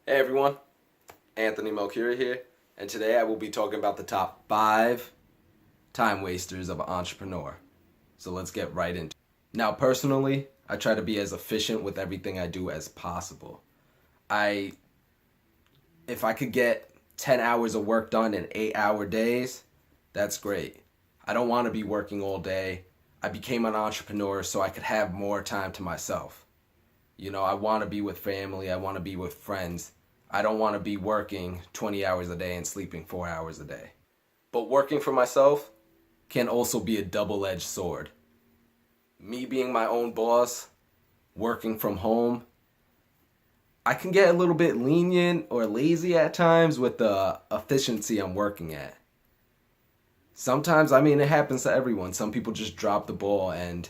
Hey everyone, Anthony Melchior here, and today I will be talking about the top 5 time wasters of an entrepreneur. So let's get right into it. Now, personally, I try to be as efficient with everything I do as possible. I If I could get 10 hours of work done in 8-hour days, that's great. I don't want to be working all day. I became an entrepreneur so I could have more time to myself. I want to be with family, I want to be with friends. I don't want to be working 20 hours a day and sleeping 4 hours a day. But working for myself can also be a double-edged sword. Me being my own boss, working from home, I can get a little bit lenient or lazy at times with the efficiency I'm working at. Sometimes, it happens to everyone. Some people just drop the ball and,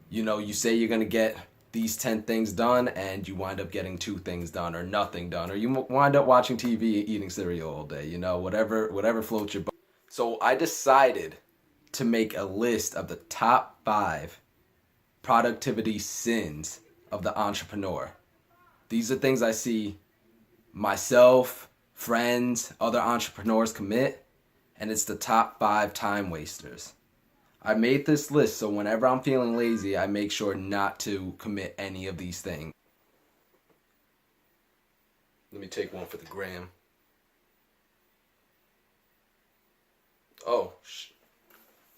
you say you're going to get these 10 things done and you wind up getting 2 things done or nothing done, or you wind up watching TV eating cereal all day, whatever floats your boat. So I decided to make a list of the top 5 productivity sins of the entrepreneur. These are things I see myself, friends, other entrepreneurs commit, and it's the top 5 time wasters. I made this list so whenever I'm feeling lazy, I make sure not to commit any of these things. Let me take one for the gram. Oh,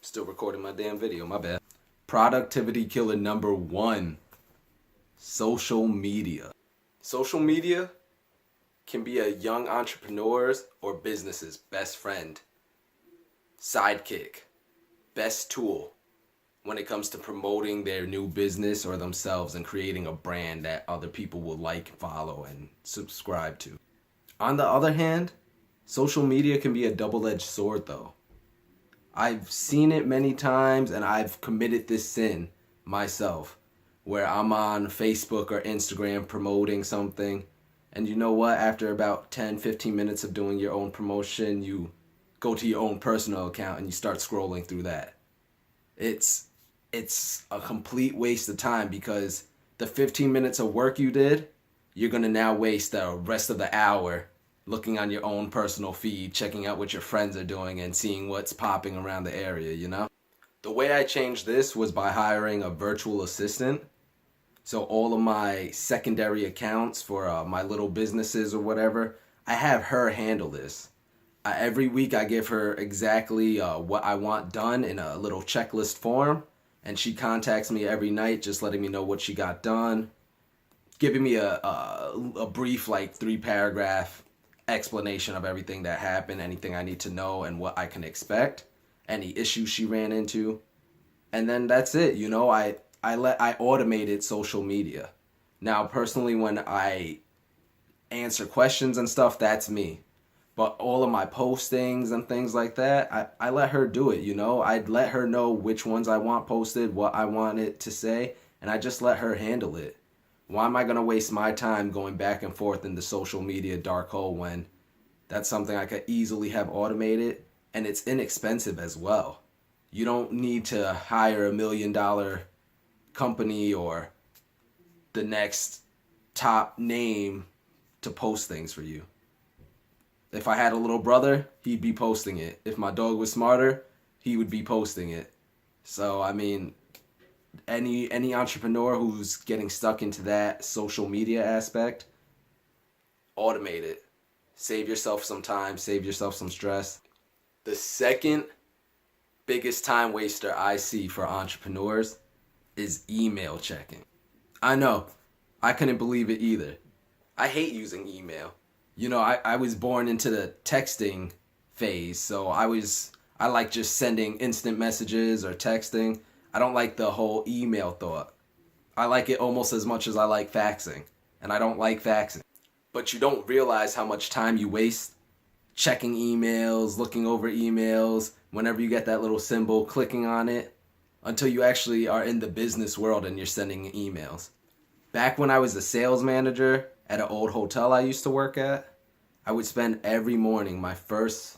still recording my damn video, my bad. Productivity killer number 1, social media. Social media can be a young entrepreneur's or business's best friend, sidekick, best tool when it comes to promoting their new business or themselves and creating a brand that other people will like, follow, and subscribe to. On the other hand, social media can be a double-edged sword though. I've seen it many times and I've committed this sin myself where I'm on Facebook or Instagram promoting something, and you know what, after about 10-15 minutes of doing your own promotion, you go to your own personal account and you start scrolling through that. It's a complete waste of time because the 15 minutes of work you did, you're going to now waste the rest of the hour looking on your own personal feed, checking out what your friends are doing and seeing what's popping around the area. The way I changed this was by hiring a virtual assistant. So all of my secondary accounts for my little businesses or whatever, I have her handle this. Every week I give her exactly what I want done in a little checklist form, and she contacts me every night just letting me know what she got done, giving me a brief 3-paragraph explanation of everything that happened, anything I need to know and what I can expect, any issues she ran into, and then that's it. I automated social media. Now personally, when I answer questions and stuff, that's me. But all of my postings and things like that, I let her do it, I'd let her know which ones I want posted, what I want it to say, and I just let her handle it. Why am I going to waste my time going back and forth in the social media dark hole when that's something I could easily have automated, and it's inexpensive as well. You don't need to hire $1 million company or the next top name to post things for you. If I had a little brother, he'd be posting it. If my dog was smarter, he would be posting it. So, any entrepreneur who's getting stuck into that social media aspect, automate it. Save yourself some time, save yourself some stress. The second biggest time waster I see for entrepreneurs is email checking. I know, I couldn't believe it either. I hate using email. I was born into the texting phase, so I like just sending instant messages or texting. I don't like the whole email thought. I like it almost as much as I like faxing, and I don't like faxing. But you don't realize how much time you waste checking emails, looking over emails, whenever you get that little symbol, clicking on it, until you actually are in the business world and you're sending emails. Back when I was a sales manager at an old hotel I used to work at, I would spend every morning my first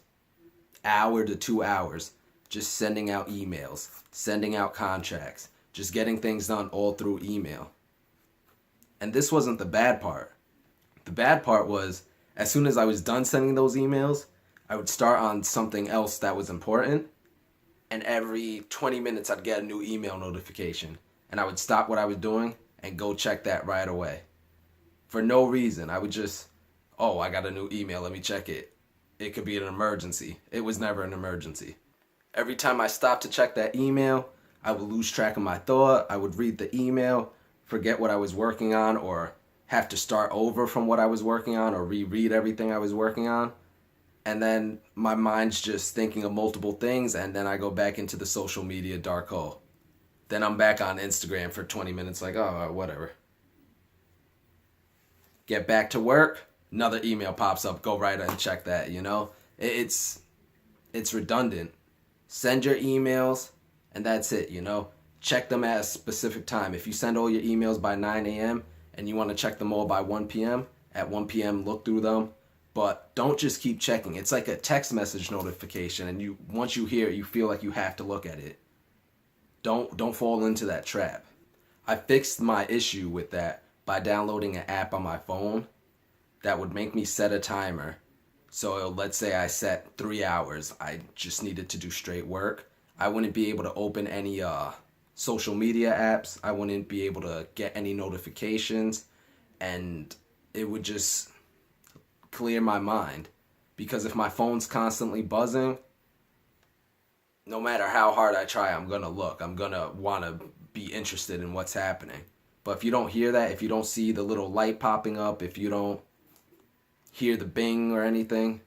hour to 2 hours just sending out emails, sending out contracts, just getting things done all through email. And this wasn't the bad part. The bad part was, as soon as I was done sending those emails, I would start on something else that was important, and every 20 minutes I'd get a new email notification, and I would stop what I was doing and go check that right away. For no reason. I would just, oh, I got a new email, let me check it. It could be an emergency. It was never an emergency. Every time I stopped to check that email, I would lose track of my thought. I would read the email, forget what I was working on, or have to start over from what I was working on, or reread everything I was working on. And then my mind's just thinking of multiple things, and then I go back into the social media dark hole. Then I'm back on Instagram for 20 minutes, like, oh, whatever. Get back to work, another email pops up, go right and check that, you know? It's redundant. Send your emails, and that's it, you know? Check them at a specific time. If you send all your emails by 9 a.m. and you want to check them all by 1 p.m., at 1 p.m. look through them. But don't just keep checking. It's like a text message notification, and once you hear it, you feel like you have to look at it. Don't fall into that trap. I fixed my issue with that by downloading an app on my phone that would make me set a timer. So let's say I set 3 hours. I just needed to do straight work. I wouldn't be able to open any social media apps. I wouldn't be able to get any notifications, and it would just clear my mind. Because if my phone's constantly buzzing, no matter how hard I try, I'm gonna look. I'm gonna want to be interested in what's happening. But if you don't hear that, if you don't see the little light popping up, if you don't hear the bing or anything,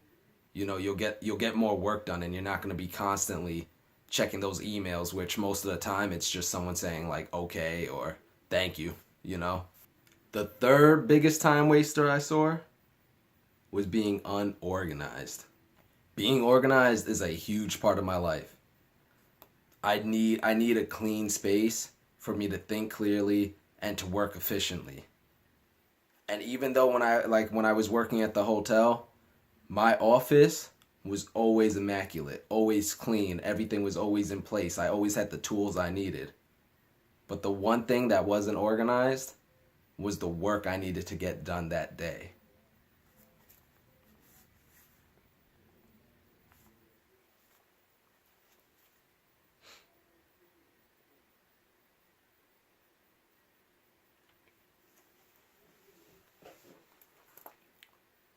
you know, you'll get more work done, and you're not gonna be constantly checking those emails, which most of the time it's just someone saying like okay or thank you, you know. The third biggest time waster I saw was being unorganized. Being organized is a huge part of my life. I need a clean space for me to think clearly and to work efficiently. And even though when I was working at the hotel, my office was always immaculate, always clean, everything was always in place. I always had the tools I needed. But the one thing that wasn't organized was the work I needed to get done that day.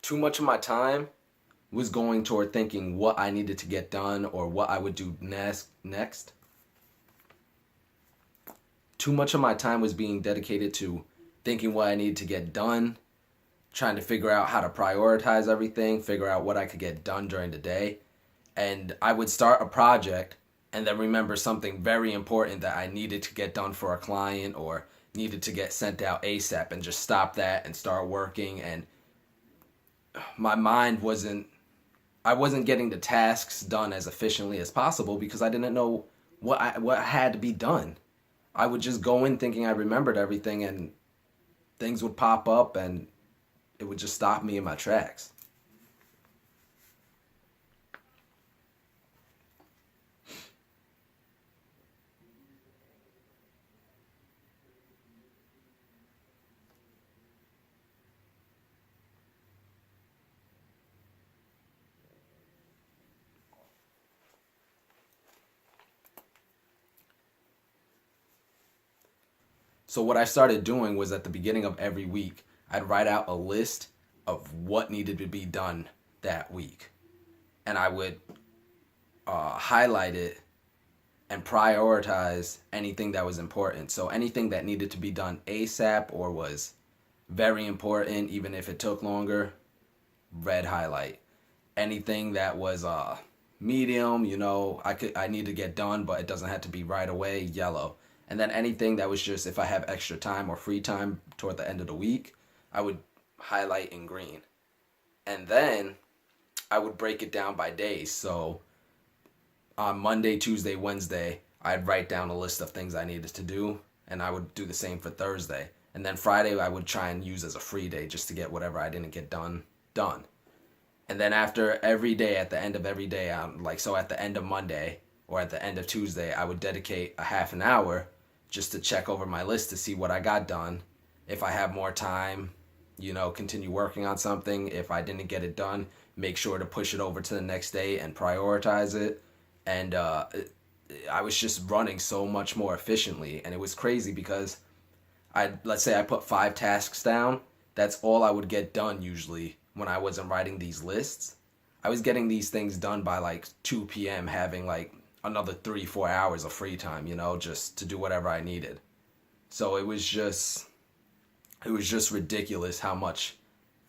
Too much of my time was going toward thinking what I needed to get done or what I would do next. Too much of my time was being dedicated to thinking what I needed to get done, trying to figure out how to prioritize everything, figure out what I could get done during the day. And I would start a project and then remember something very important that I needed to get done for a client or needed to get sent out ASAP, and just stop that and start working. And my mind I wasn't getting the tasks done as efficiently as possible because I didn't know what had to be done. I would just go in thinking I remembered everything, and things would pop up and it would just stop me in my tracks. So what I started doing was, at the beginning of every week, I'd write out a list of what needed to be done that week. And I would highlight it and prioritize anything that was important. So anything that needed to be done ASAP or was very important, even if it took longer, red highlight. Anything that was medium, you know, I need to get done, but it doesn't have to be right away, yellow. And then anything that was just, if I have extra time or free time toward the end of the week, I would highlight in green. And then I would break it down by days. So on Monday, Tuesday, Wednesday, I'd write down a list of things I needed to do, and I would do the same for Thursday. And then Friday I would try and use as a free day just to get whatever I didn't get done. And then after every day, at the end of every day, so at the end of Monday or at the end of Tuesday, I would dedicate a half an hour just to check over my list to see what I got done. If I have more time, continue working on something. If I didn't get it done, make sure to push it over to the next day and prioritize it. And I was just running so much more efficiently. And it was crazy because let's say I put 5 tasks down. That's all I would get done usually when I wasn't writing these lists. I was getting these things done by like 2 p.m., having like another 3-4 hours of free time, just to do whatever I needed. So it was just ridiculous how much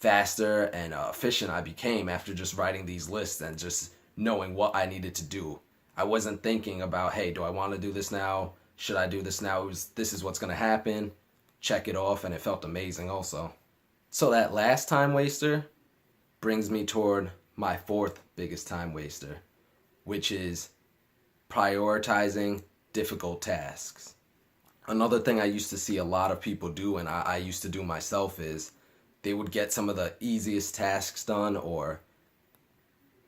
faster and efficient I became after just writing these lists and just knowing what I needed to do. I wasn't thinking about, hey, do I want to do this now? Should I do this now? This is what's going to happen. Check it off, and it felt amazing also. So that last time waster brings me toward my fourth biggest time waster, which is prioritizing difficult tasks. Another thing I used to see a lot of people do, and I used to do myself, is they would get some of the easiest tasks done or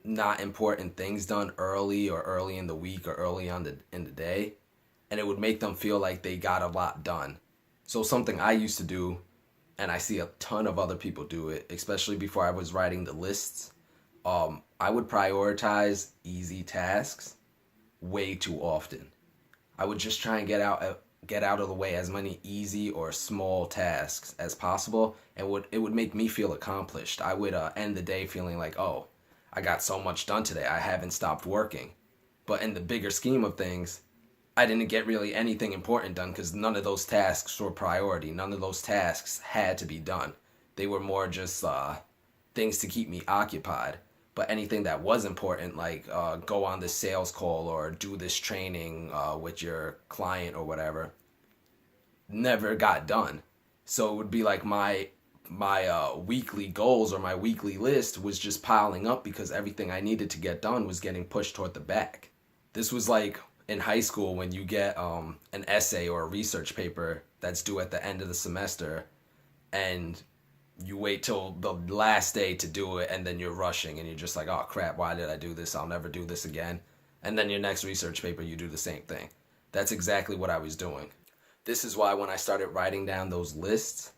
not important things done early in the week or early on in the day, and it would make them feel like they got a lot done. So something I used to do, and I see a ton of other people do it, especially before I was writing the lists, I would prioritize easy tasks way too often. I would just try and get out of the way as many easy or small tasks as possible, and it would make me feel accomplished. I would end the day feeling like, oh, I got so much done today. I haven't stopped working. But in the bigger scheme of things, I didn't get really anything important done because none of those tasks were priority. None of those tasks had to be done. They were more just things to keep me occupied. But anything that was important, like go on this sales call or do this training with your client or whatever, never got done. So it would be like my weekly goals or my weekly list was just piling up because everything I needed to get done was getting pushed toward the back. This was like in high school when you get an essay or a research paper that's due at the end of the semester, and you wait till the last day to do it, and then you're rushing and you're just like, oh crap, why did I do this? I'll never do this again. And then your next research paper, you do the same thing. That's exactly what I was doing. This is why when I started writing down those lists,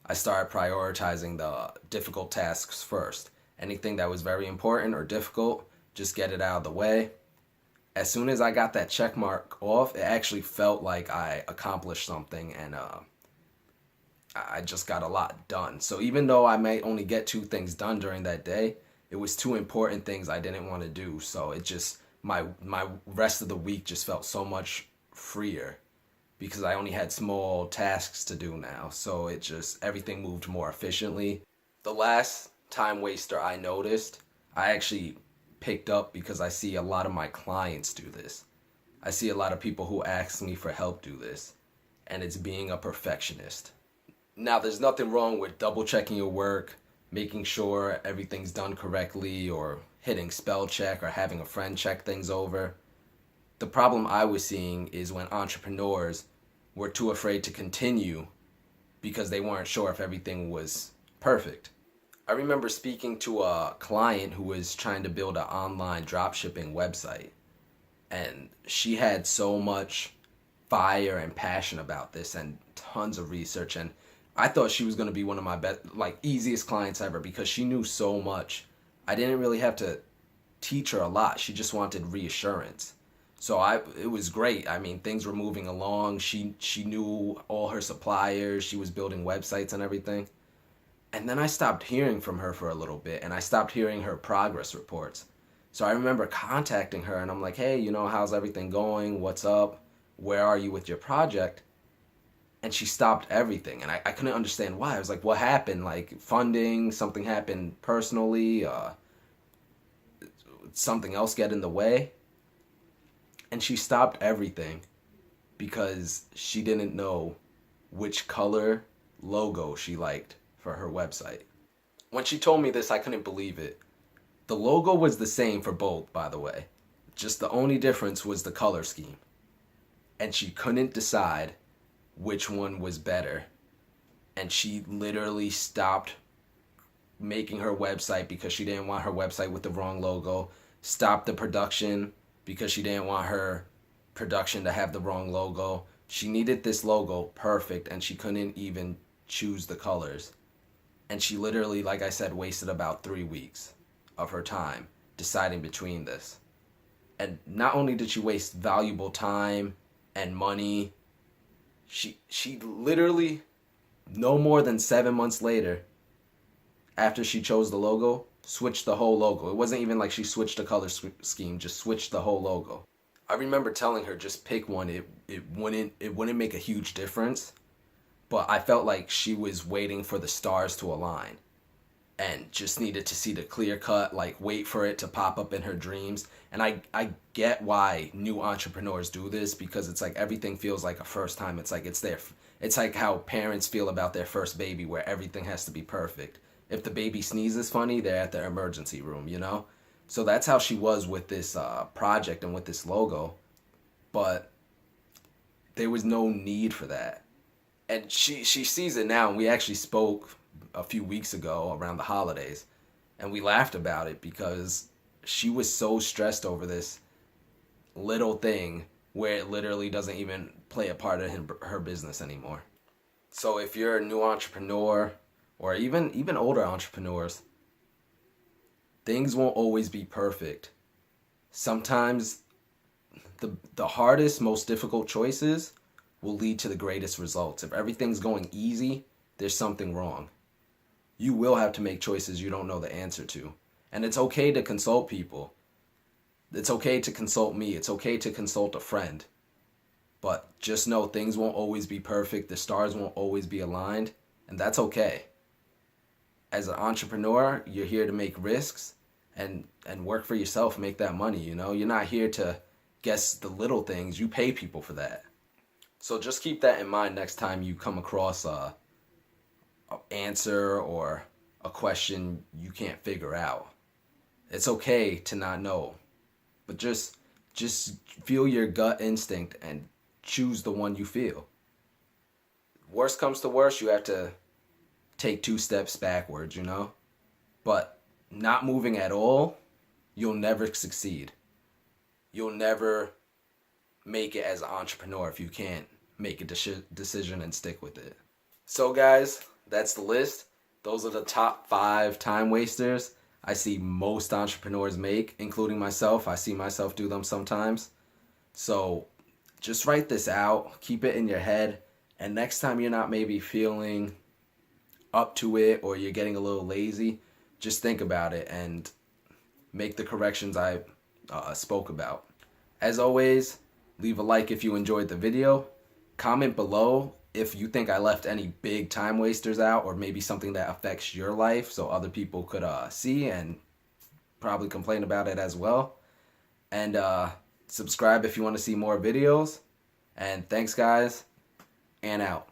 I started prioritizing the difficult tasks first. Anything that was very important or difficult, just get it out of the way. As soon as I got that check mark off, it actually felt like I accomplished something, and I just got a lot done. So even though I might only get 2 things done during that day, it was 2 important things I didn't want to do. So it just, my rest of the week just felt so much freer because I only had small tasks to do now. So it just, everything moved more efficiently. The last time waster I noticed, I actually picked up because I see a lot of my clients do this. I see a lot of people who ask me for help do this, and it's being a perfectionist. Now, there's nothing wrong with double checking your work, making sure everything's done correctly, or hitting spell check or having a friend check things over. The problem I was seeing is when entrepreneurs were too afraid to continue because they weren't sure if everything was perfect. I remember speaking to a client who was trying to build an online dropshipping website, and she had so much fire and passion about this and tons of research, and I thought she was going to be one of my best, like, easiest clients ever because she knew so much. I didn't really have to teach her a lot. She just wanted reassurance. So it was great. I mean, things were moving along. She knew all her suppliers. She was building websites and everything. And then I stopped hearing from her for a little bit, and I stopped hearing her progress reports. So I remember contacting her, and I'm like, hey, how's everything going? What's up? Where are you with your project? And she stopped everything, and I couldn't understand why. I was like, what happened? Like, funding, something happened personally, something else get in the way? And she stopped everything because she didn't know which color logo she liked for her website. When she told me this, I couldn't believe it. The logo was the same for both, by the way. Just the only difference was the color scheme. And she couldn't decide which one was better. And she literally stopped making her website because she didn't want her website with the wrong logo, stopped the production because she didn't want her production to have the wrong logo. She needed this logo perfect, and she couldn't even choose the colors. And she literally, like I said, wasted about 3 weeks of her time deciding between this. And not only did she waste valuable time and money, she literally, no more than 7 months later, after she chose the logo, switched the whole logo. It wasn't even like she switched the color scheme, just switched the whole logo. I remember telling her just pick one. It wouldn't make a huge difference, but I felt like she was waiting for the stars to align and just needed to see the clear cut, like wait for it to pop up in her dreams. And I get why new entrepreneurs do this, because it's like everything feels like a first time. It's like it's like how parents feel about their first baby, where everything has to be perfect. If the baby sneezes funny, they're at the emergency room, you know? So that's how she was with this project and with this logo. But there was no need for that. And she sees it now, and we actually spoke a few weeks ago around the holidays, and we laughed about it because she was so stressed over this little thing where it literally doesn't even play a part in her business anymore. So if you're a new entrepreneur, or even older entrepreneurs, things won't always be perfect. Sometimes the hardest, most difficult choices will lead to the greatest results. If everything's going easy, there's something wrong. You will have to make choices you don't know the answer to. And it's okay to consult people. It's okay to consult me. It's okay to consult a friend. But just know things won't always be perfect. The stars won't always be aligned. And that's okay. As an entrepreneur, you're here to make risks and work for yourself, make that money, you know? You're not here to guess the little things. You pay people for that. So just keep that in mind next time you come across a answer or a question you can't figure out. It's okay to not know, but just feel your gut instinct and choose the one you feel. Worst comes to worst, you have to take 2 steps backwards, you know? But not moving at all, you'll never succeed. You'll never make it as an entrepreneur if you can't make a decision and stick with it. So guys, that's the list. Those are the top 5 time wasters I see most entrepreneurs make, including myself. I see myself do them sometimes. So just write this out, keep it in your head, and next time you're not maybe feeling up to it or you're getting a little lazy, just think about it and make the corrections I spoke about. As always, leave a like if you enjoyed the video. Comment below if you think I left any big time wasters out, or maybe something that affects your life so other people could see and probably complain about it as well. And subscribe if you want to see more videos. And thanks guys, and out.